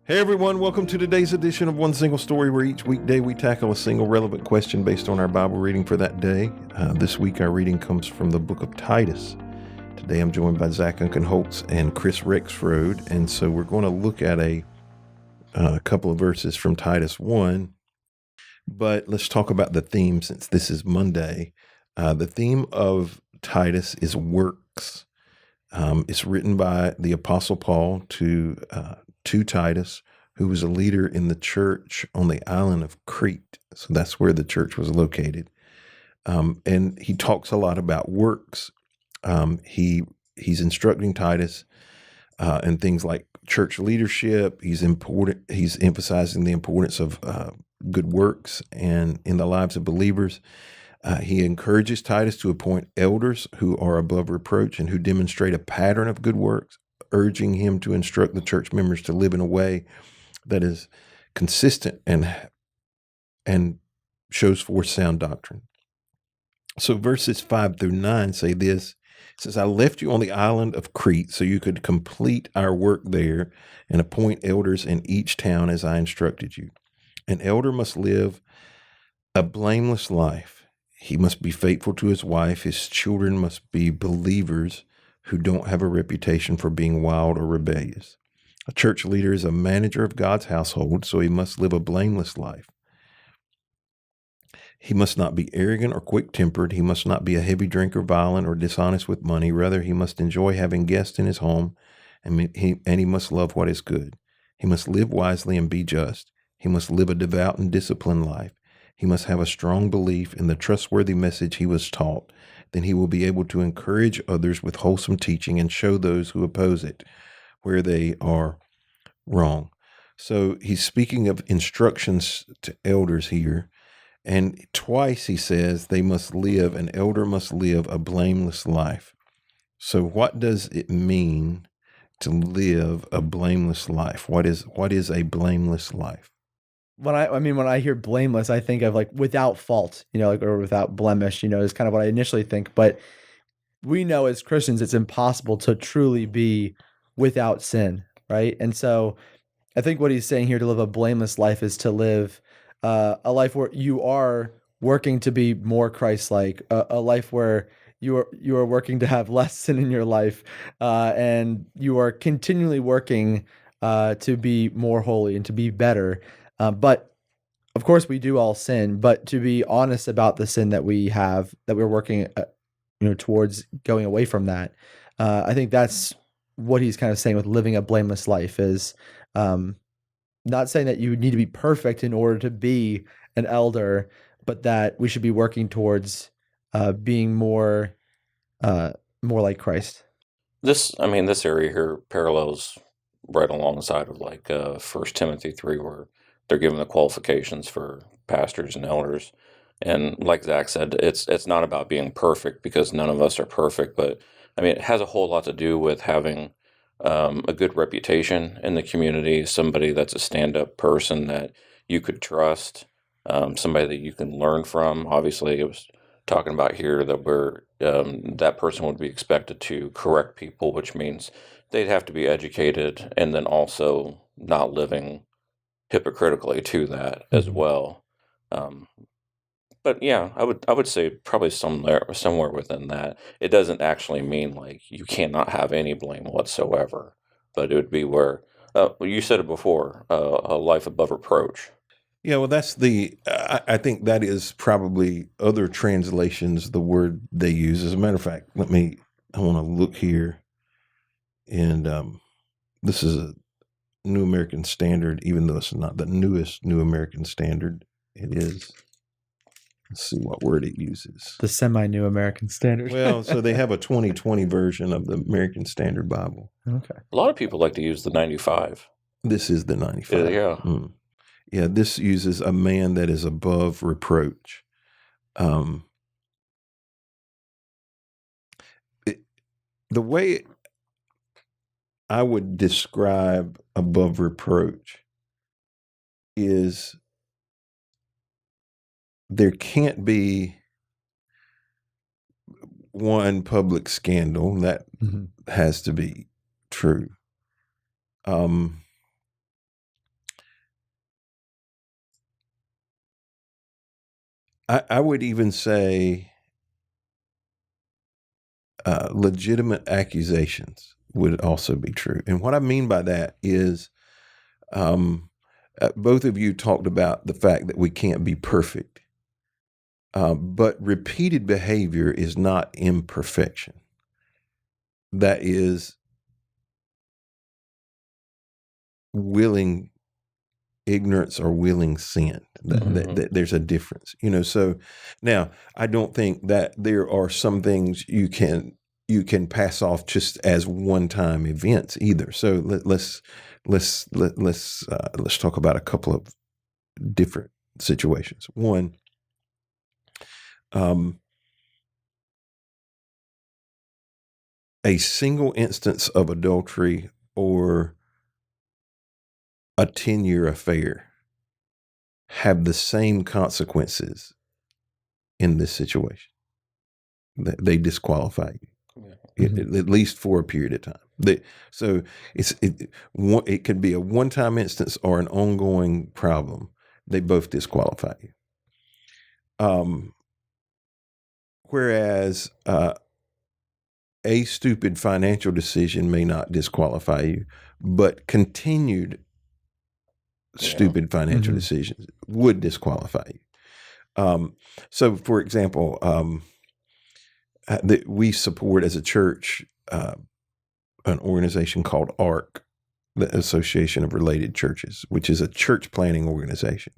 Hey everyone, welcome to today's edition of One Single Story, where each weekday we tackle a single relevant question based on our Bible reading for that day. This week our reading comes from the book of Titus. Today I'm joined by Zack Unkenholz and Chris Rexroad, and so we're going to look at a couple of verses from Titus 1, but let's talk about the theme since this is Monday. The theme of Titus is works. It's written by the Apostle Paul to Titus, who was a leader in the church on the island of Crete. So that's where the church was located. And he talks a lot about works. He's instructing Titus in things like church leadership. He's emphasizing the importance of good works and in the lives of believers. He encourages Titus to appoint elders who are above reproach and who demonstrate a pattern of good works, urging him to instruct the church members to live in a way that is consistent and shows forth sound doctrine. So verses 5 through 9 say this. It says, I left you on the island of Crete so you could complete our work there and appoint elders in each town as I instructed you. An elder must live a blameless life. He must be faithful to his wife. His children must be believers who don't have a reputation for being wild or rebellious. A church leader is a manager of God's household, so he must live a blameless life. He must not be arrogant or quick-tempered. He must not be a heavy drinker, violent, or dishonest with money. Rather, he must enjoy having guests in his home, and he must love what is good. He must live wisely and be just. He must live a devout and disciplined life. He must have a strong belief in the trustworthy message he was taught. Then he will be able to encourage others with wholesome teaching and show those who oppose it where they are wrong. So he's speaking of instructions to elders here. And twice he says an elder must live a blameless life. So what does it mean to live a blameless life? What is a blameless life? When I hear blameless, I think of like without fault, or without blemish, is kind of what I initially think. But we know as Christians, it's impossible to truly be without sin, right? And so I think what he's saying here, to live a blameless life, is to live a life where you are working to be more Christ-like, a life where you are working to have less sin in your life, and you are continually working to be more holy and to be better. But of course, we do all sin. But to be honest about the sin that we have, that we're working, towards going away from that, I think that's what he's kind of saying with living a blameless life is. Not saying that you need to be perfect in order to be an elder, but that we should be working towards being more like Christ. This area here parallels right alongside of like 1 Timothy 3, where they're given the qualifications for pastors and elders. And like Zach said, it's not about being perfect, because none of us are perfect, but it has a whole lot to do with having a good reputation in the community, somebody that's a stand-up person that you could trust, somebody that you can learn from. Obviously, it was talking about here that that person would be expected to correct people, which means they'd have to be educated and then also not living hypocritically to that as well. But yeah, I would say probably somewhere within that. It doesn't actually mean like you cannot have any blame whatsoever, but it would be where you said it before, a life above reproach. Yeah, well, that's I think that is probably other translations, the word they use. As a matter of fact, I want to look here. And this is a New American Standard, even though it's not the newest New American Standard. It is. Let's see what word it uses. The semi-New American Standard. Well, so they have a 2020 version of the American Standard Bible. Okay. A lot of people like to use the 95. This is the 95. Yeah. Yeah, this uses a man that is above reproach. The way I would describe above reproach is there can't be one public scandal. That has to be true. I would even say legitimate accusations would also be true. And what I mean by that is both of you talked about the fact that we can't be perfect, but repeated behavior is not imperfection. That is willing ignorance or willing sin. There's a difference, so now I don't think that there are some things you can pass off just as one-time events either. So let's talk about a couple of different situations. One, a single instance of adultery or a 10-year affair have the same consequences in this situation. They disqualify you, at least for a period of time. So it could be a one-time instance or an ongoing problem. They both disqualify you. Whereas a stupid financial decision may not disqualify you, but continued stupid financial decisions would disqualify you. So, for example, we support as a church an organization called ARC, the Association of Related Churches, which is a church planning organization.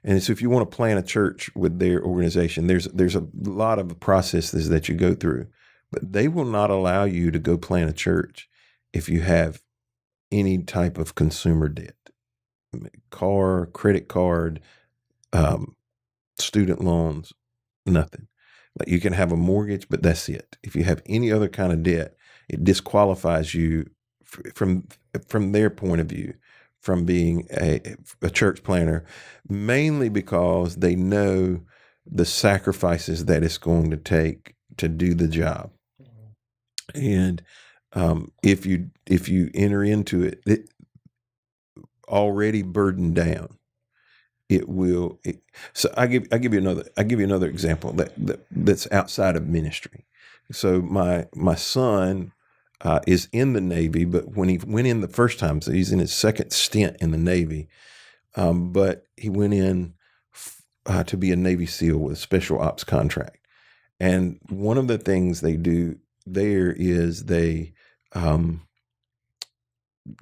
And so if you want to plan a church with their organization, there's a lot of processes that you go through, but they will not allow you to go plan a church if you have any type of consumer debt. Car, credit card, student loans, nothing. Like you can have a mortgage, but that's it. If you have any other kind of debt, it disqualifies you from their point of view from being a church planner, mainly because they know the sacrifices that it's going to take to do the job. And if you enter into it already burdened down, it will. So I give you another example that's outside of ministry. So my son is in the Navy, but when he went in the first time, so he's in his second stint in the Navy, but he went in to be a Navy SEAL with a special ops contract. And one of the things they do there is they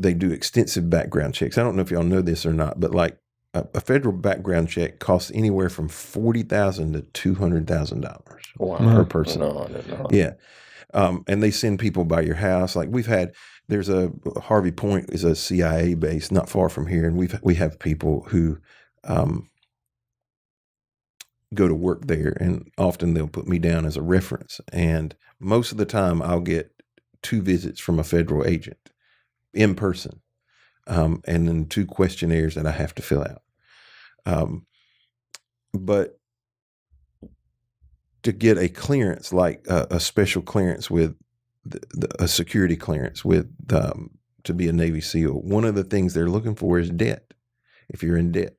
do extensive background checks. I don't know if y'all know this or not, but like a federal background check costs anywhere from $40,000 to $200,000 per person. No, I didn't know. Yeah. And they send people by your house. Like there's a Harvey Point is a CIA base not far from here. And we have people who, go to work there, and often they'll put me down as a reference. And most of the time I'll get 2 visits from a federal agent in person. And then 2 questionnaires that I have to fill out. But to get a clearance, like a special clearance with a security clearance with to be a Navy SEAL, one of the things they're looking for is debt. If you're in debt,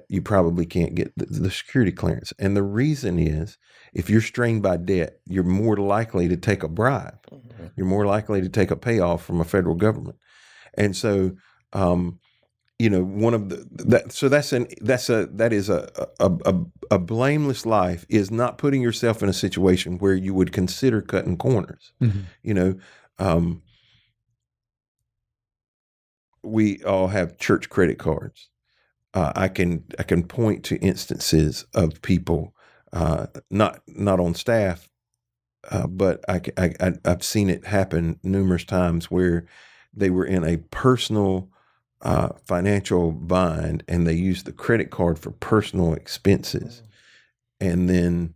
you probably can't get the security clearance. And the reason is, if you're strained by debt, you're more likely to take a bribe. Mm-hmm. You're more likely to take a payoff from a federal government. And so, one of that is a blameless life is not putting yourself in a situation where you would consider cutting corners. Mm-hmm. We all have church credit cards. I can point to instances of people, not on staff, but I've seen it happen numerous times where they were in a personal financial bind, and they used the credit card for personal expenses, and then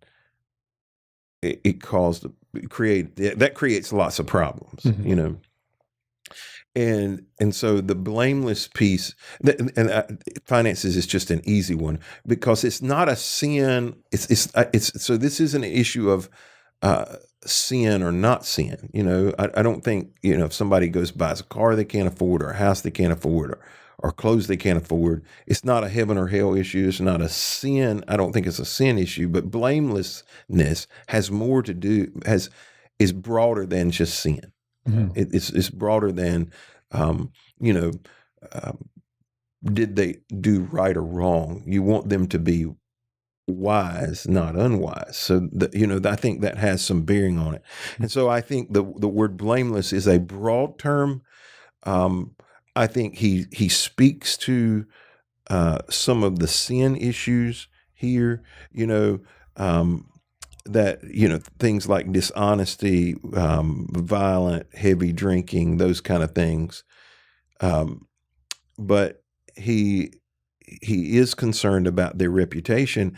it creates lots of problems, mm-hmm. And so the blameless piece, finances is just an easy one because it's not a sin. So this isn't an issue of sin or not sin. I don't think if somebody buys a car they can't afford, or a house they can't afford, or clothes they can't afford. It's not a heaven or hell issue. It's not a sin. I don't think it's a sin issue, but blamelessness has more to do, is broader than just sin. It's broader than, you know, did they do right or wrong? You want them to be wise, not unwise. So, I think that has some bearing on it. And so I think the word blameless is a broad term. I think he speaks to some of the sin issues here, that, things like dishonesty, violent, heavy drinking, those kind of things. But he is concerned about their reputation.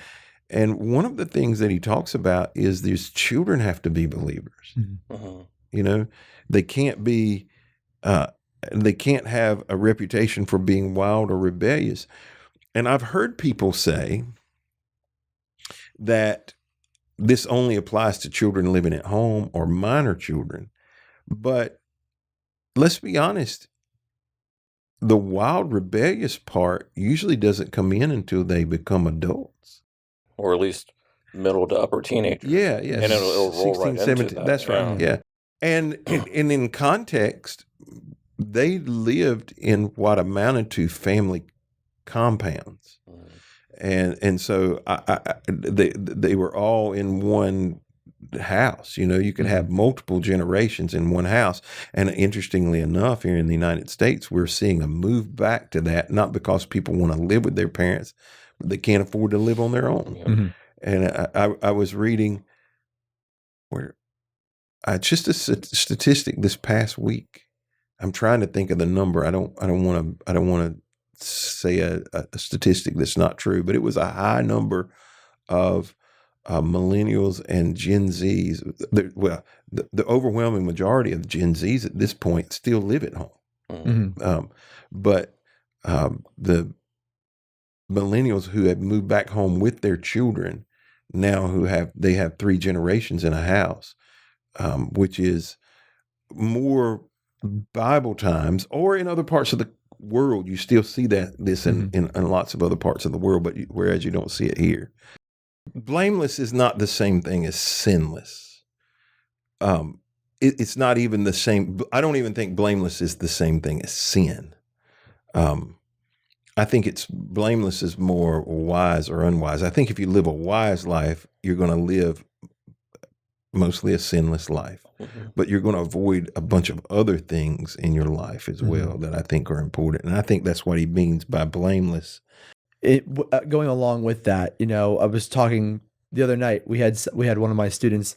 And one of the things that he talks about is these children have to be believers. They can't be, they can't have a reputation for being wild or rebellious. And I've heard people say that this only applies to children living at home or minor children. But let's be honest, the wild, rebellious part usually doesn't come in until they become adults. Or at least middle to upper teenagers. Yeah. And it'll roll 16, right 17, into that. that's right, yeah. And in context, they lived in what amounted to family compounds. And so they were all in one house. You could have multiple generations in one house. And interestingly enough, here in the United States, we're seeing a move back to that, not because people want to live with their parents, but they can't afford to live on their own. And I was reading just a statistic this past week. I'm trying to think of the number. I don't want to say a statistic that's not true, but it was a high number of millennials and Gen Zs. The overwhelming majority of Gen Zs at this point still live at home. But the millennials who have moved back home with their children now they have 3 generations in a house, which is more Bible times, or in other parts of the world, you still see this in lots of other parts of the world, but whereas you don't see it here. Blameless is not the same thing as sinless. It's not even the same. I don't even think blameless is the same thing as sin. I think blameless is more wise or unwise. I think if you live a wise life, you're going to live mostly a sinless life, but you're going to avoid a bunch of other things in your life as well that I think are important. And I think that's what he means by blameless. Going along with that, I was talking the other night, we had one of my students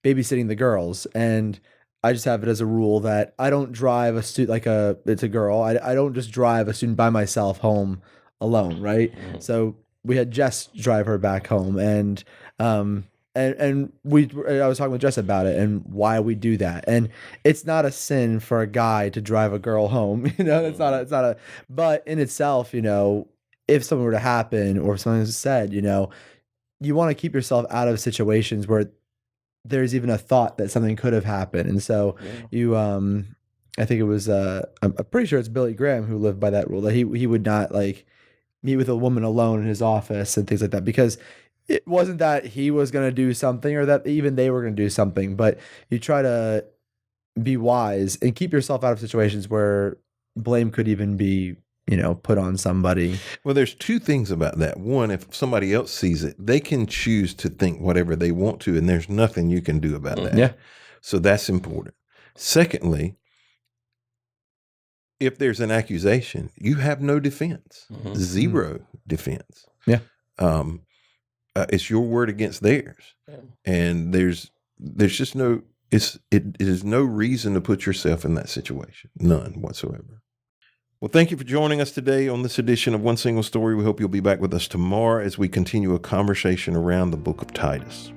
babysitting the girls, and I just have it as a rule that I don't drive a student, it's a girl. I don't just drive a student by myself home alone. Right. So we had Jess drive her back home, and I was talking with Jess about it and why we do that. And it's not a sin for a guy to drive a girl home, but in itself, if something were to happen or if something was said, you want to keep yourself out of situations where there's even a thought that something could have happened. And so I think it was, I'm pretty sure it's Billy Graham who lived by that rule, that he would not meet with a woman alone in his office and things like that, because it wasn't that he was going to do something or that even they were going to do something, but you try to be wise and keep yourself out of situations where blame could even be, put on somebody. Well, there's 2 things about that. One, if somebody else sees it, they can choose to think whatever they want to, and there's nothing you can do about that. Yeah. So that's important. Secondly, if there's an accusation, you have no defense, zero defense. Yeah. It's your word against theirs, and there's just it is no reason to put yourself in that situation, none whatsoever. Well, thank you for joining us today on this edition of One Single Story. We hope you'll be back with us tomorrow as we continue a conversation around the book of Titus.